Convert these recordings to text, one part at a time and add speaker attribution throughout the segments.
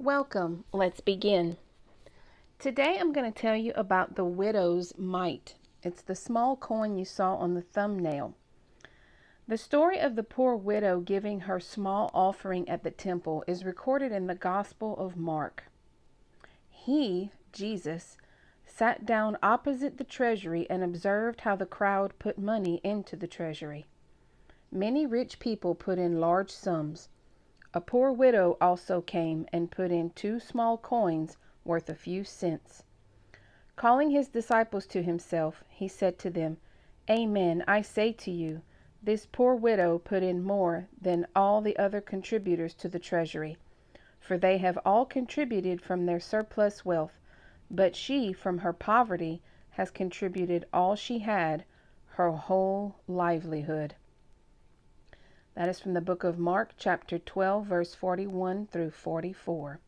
Speaker 1: Welcome. Let's begin. Today I'm going to tell you about the widow's mite. It's the small coin you saw on the thumbnail. The story of the poor widow giving her small offering at the temple is recorded in the Gospel of Mark. He, Jesus, sat down opposite the treasury and observed how the crowd put money into the treasury. Many rich people put in large sums. A poor widow also came and put in 2 small coins worth a few cents. Calling his disciples to himself, he said to them, "Amen, I say to you, this poor widow put in more than all the other contributors to the treasury, for they have all contributed from their surplus wealth, but she from her poverty has contributed all she had, her whole livelihood." That is from the book of Mark, chapter 12, verse 41 through 44.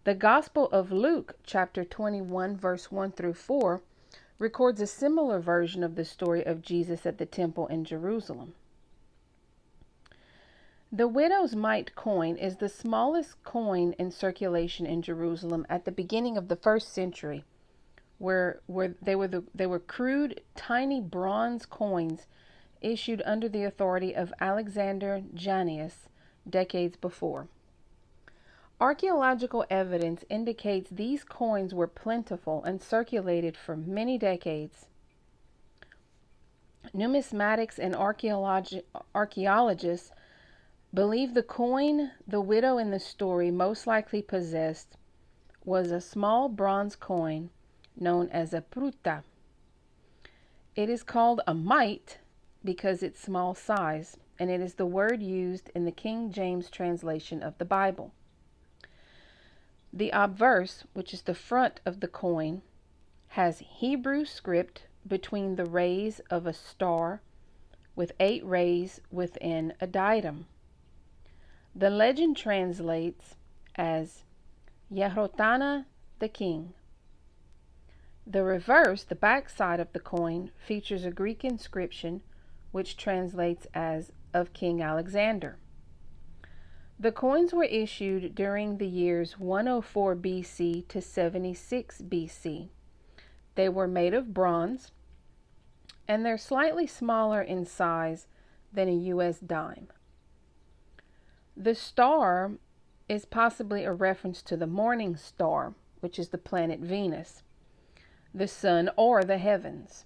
Speaker 1: The Gospel of Luke, chapter 21, verse 1 through 4, records a similar version of the story of Jesus at the temple in Jerusalem. The widow's mite coin is the smallest coin in circulation in Jerusalem at the beginning of the 1st century, where they were crude, tiny bronze coins issued under the authority of Alexander Jannaeus decades before. Archaeological evidence indicates these coins were plentiful and circulated for many decades. Numismatics and archaeologists believe the coin the widow in the story most likely possessed was a small bronze coin known as a pruta. It is called a mite because it's small size, and it is the word used in the King James translation of the Bible. The obverse, which is the front of the coin, has Hebrew script between the rays of a star with 8 rays within a diadem. The legend translates as Yehrotana the king. The reverse, the back side of the coin, features a Greek inscription which translates as of King Alexander. The coins were issued during the years 104 BC to 76 BC. They were made of bronze, and they're slightly smaller in size than a US dime. The star is possibly a reference to the morning star, which is the planet Venus, the sun, or the heavens.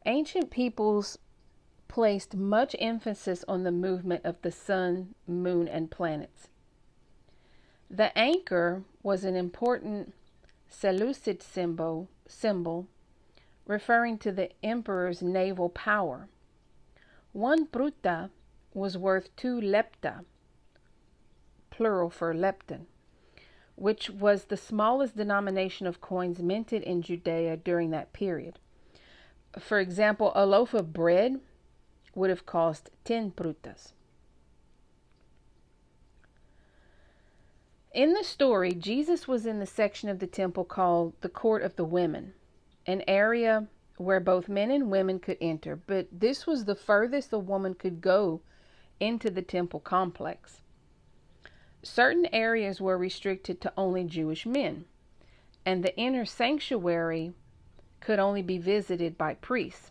Speaker 1: Ancient peoples placed much emphasis on the movement of the sun, moon, and planets. The anchor was an important Seleucid symbol referring to the emperor's naval power. 1 pruta was worth 2 lepta, plural for lepton, which was the smallest denomination of coins minted in Judea during that period. For example, a loaf of bread would have cost 10 prutas. In the story, Jesus was in the section of the temple called the Court of the Women, an area where both men and women could enter, but this was the furthest a woman could go into the temple complex. Certain areas were restricted to only Jewish men, and the inner sanctuary could only be visited by priests.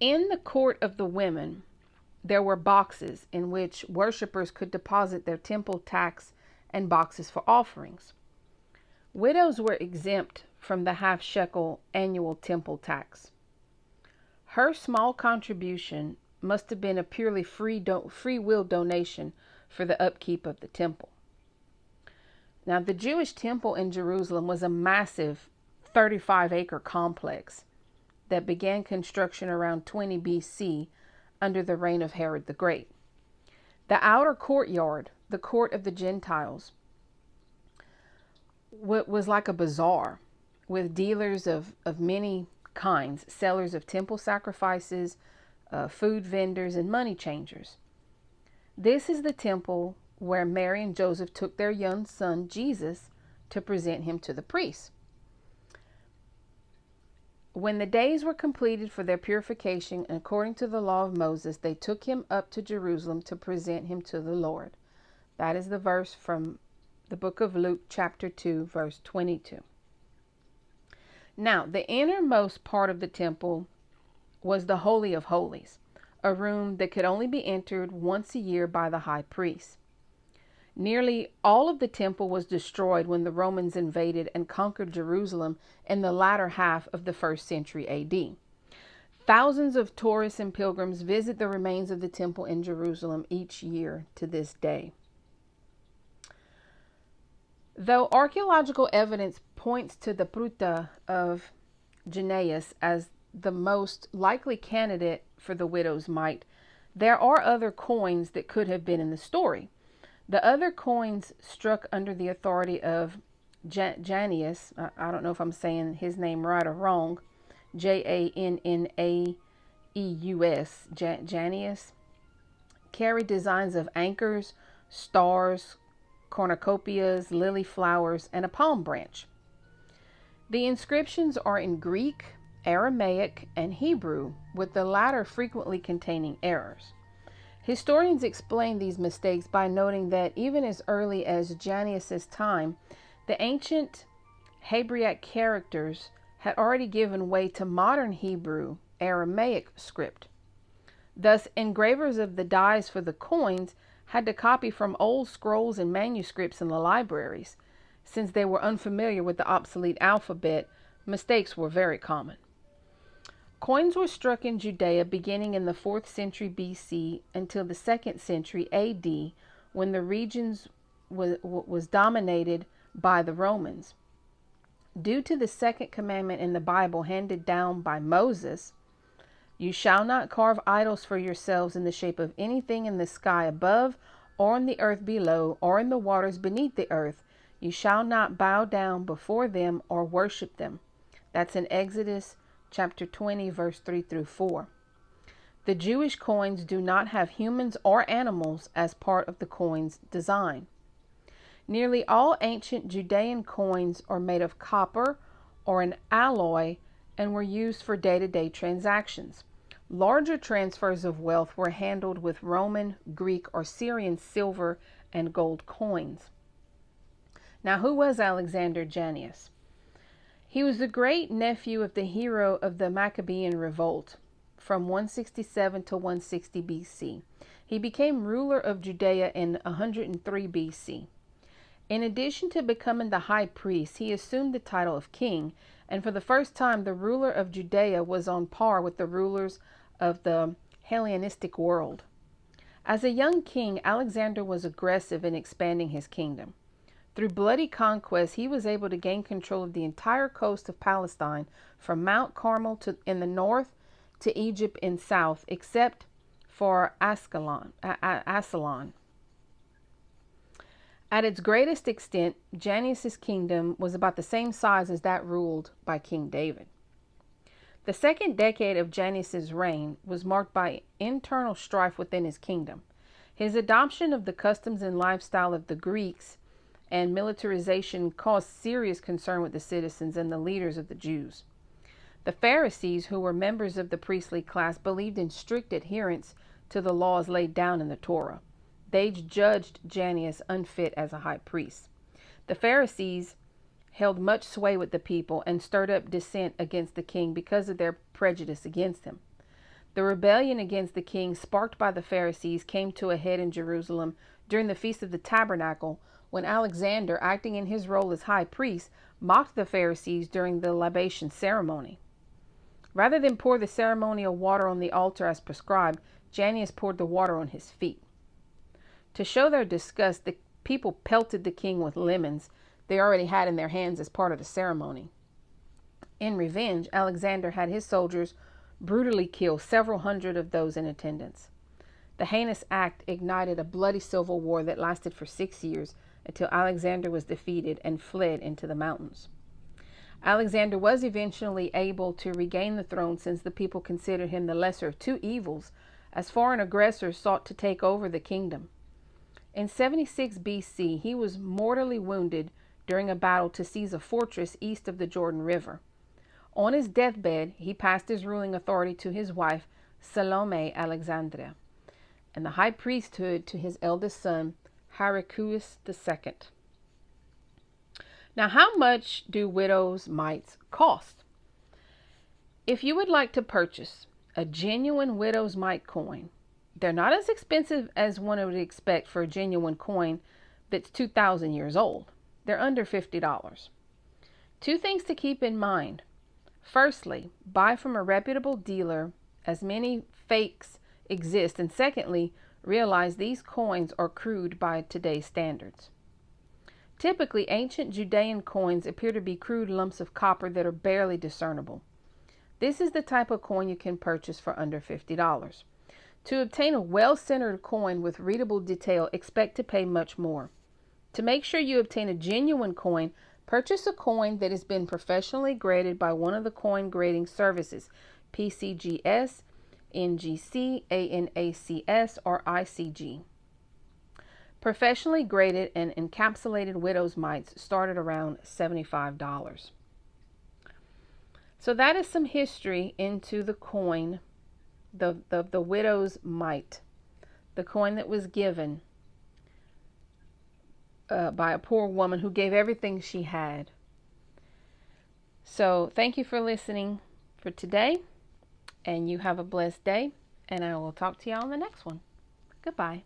Speaker 1: In the Court of the Women, there were boxes in which worshippers could deposit their temple tax and boxes for offerings. Widows were exempt from the half-shekel annual temple tax. Her small contribution must have been a purely free will donation for the upkeep of the temple. Now, the Jewish temple in Jerusalem was a massive 35-acre complex that began construction around 20 BC under the reign of Herod the Great. The outer courtyard, the court of the Gentiles, was like a bazaar with dealers of many kinds, sellers of temple sacrifices, food vendors, and money changers. This is the temple where Mary and Joseph took their young son Jesus to present him to the priests. When the days were completed for their purification, according to the law of Moses, they took him up to Jerusalem to present him to the Lord. That is the verse from the book of Luke, chapter 2, verse 22. Now, the innermost part of the temple was the Holy of Holies, a room that could only be entered once a year by the high priest. Nearly all of the temple was destroyed when the Romans invaded and conquered Jerusalem in the latter half of the 1st century AD. Thousands of tourists and pilgrims visit the remains of the temple in Jerusalem each year to this day. Though archaeological evidence points to the Pruta of Janaeus as the most likely candidate for the widow's mite, there are other coins that could have been in the story. The other coins struck under the authority of Jannaeus, I don't know if I'm saying his name right or wrong, Jannaeus, Jannaeus, carried designs of anchors, stars, cornucopias, lily flowers, and a palm branch. The inscriptions are in Greek, Aramaic, and Hebrew, with the latter frequently containing errors. Historians explain these mistakes by noting that even as early as Jannaeus' time, the ancient Hebraic characters had already given way to modern Hebrew, Aramaic script. Thus, engravers of the dies for the coins had to copy from old scrolls and manuscripts in the libraries. Since they were unfamiliar with the obsolete alphabet, mistakes were very common. Coins were struck in Judea beginning in the 4th century BC until the 2nd century AD, when the region was dominated by the Romans. Due to the second commandment in the Bible handed down by Moses, "You shall not carve idols for yourselves in the shape of anything in the sky above, or in the earth below, or in the waters beneath the earth. You shall not bow down before them or worship them." That's in Exodus chapter 20, verse 3 through 4. The Jewish coins do not have humans or animals as part of the coin's design. Nearly all ancient Judean coins are made of copper or an alloy and were used for day-to-day transactions. Larger transfers of wealth were handled with Roman, Greek, or Syrian silver and gold coins. Now, who was Alexander Jannaeus? He was the great nephew of the hero of the Maccabean revolt from 167 to 160 BC. He became ruler of Judea in 103 BC. In addition to becoming the high priest, he assumed the title of king, and for the first time the ruler of Judea was on par with the rulers of the Hellenistic world. As a young king, Alexander was aggressive in expanding his kingdom. Through bloody conquest, he was able to gain control of the entire coast of Palestine, from Mount Carmel in the north to Egypt in south, except for Ascalon. At its greatest extent, Jannaeus' kingdom was about the same size as that ruled by King David. The second decade of Jannaeus' reign was marked by internal strife within his kingdom. His adoption of the customs and lifestyle of the Greeks and militarization caused serious concern with the citizens and the leaders of the Jews. The Pharisees, who were members of the priestly class, believed in strict adherence to the laws laid down in the Torah. They judged Jannaeus unfit as a high priest. The Pharisees held much sway with the people and stirred up dissent against the king because of their prejudice against him. The rebellion against the king sparked by the Pharisees came to a head in Jerusalem during the Feast of the Tabernacle, when Alexander, acting in his role as high priest, mocked the Pharisees during the libation ceremony. Rather than pour the ceremonial water on the altar as prescribed, Jannaeus poured the water on his feet. To show their disgust, the people pelted the king with lemons they already had in their hands as part of the ceremony. In revenge, Alexander had his soldiers brutally kill several hundred of those in attendance. The heinous act ignited a bloody civil war that lasted for 6 years until Alexander was defeated and fled into the mountains. Alexander was eventually able to regain the throne, since the people considered him the lesser of two evils, as foreign aggressors sought to take over the kingdom. In 76 BC, he was mortally wounded during a battle to seize a fortress east of the Jordan River. On his deathbed, he passed his ruling authority to his wife, Salome Alexandria, and the high priesthood to his eldest son, Hyrcanus II. Now, how much do widows' mites cost? If you would like to purchase a genuine widow's mite coin, they're not as expensive as one would expect for a genuine coin that's 2,000 years old. They're under $50. Two things to keep in mind. Firstly, buy from a reputable dealer, as many fakes exist. And secondly, realize these coins are crude by today's standards. Typically, ancient Judean coins appear to be crude lumps of copper that are barely discernible. This is the type of coin you can purchase for under $50. To obtain a well-centered coin with readable detail, expect to pay much more. To make sure you obtain a genuine coin, purchase a coin that has been professionally graded by one of the coin grading services, PCGS, NGC, ANACS, or ICG. Professionally graded and encapsulated widow's mites start at around $75. So that is some history into the coin, the widow's mite, the coin that was given by a poor woman who gave everything she had. So thank you for listening for today, and you have a blessed day, and I will talk to you all in the next one. Goodbye.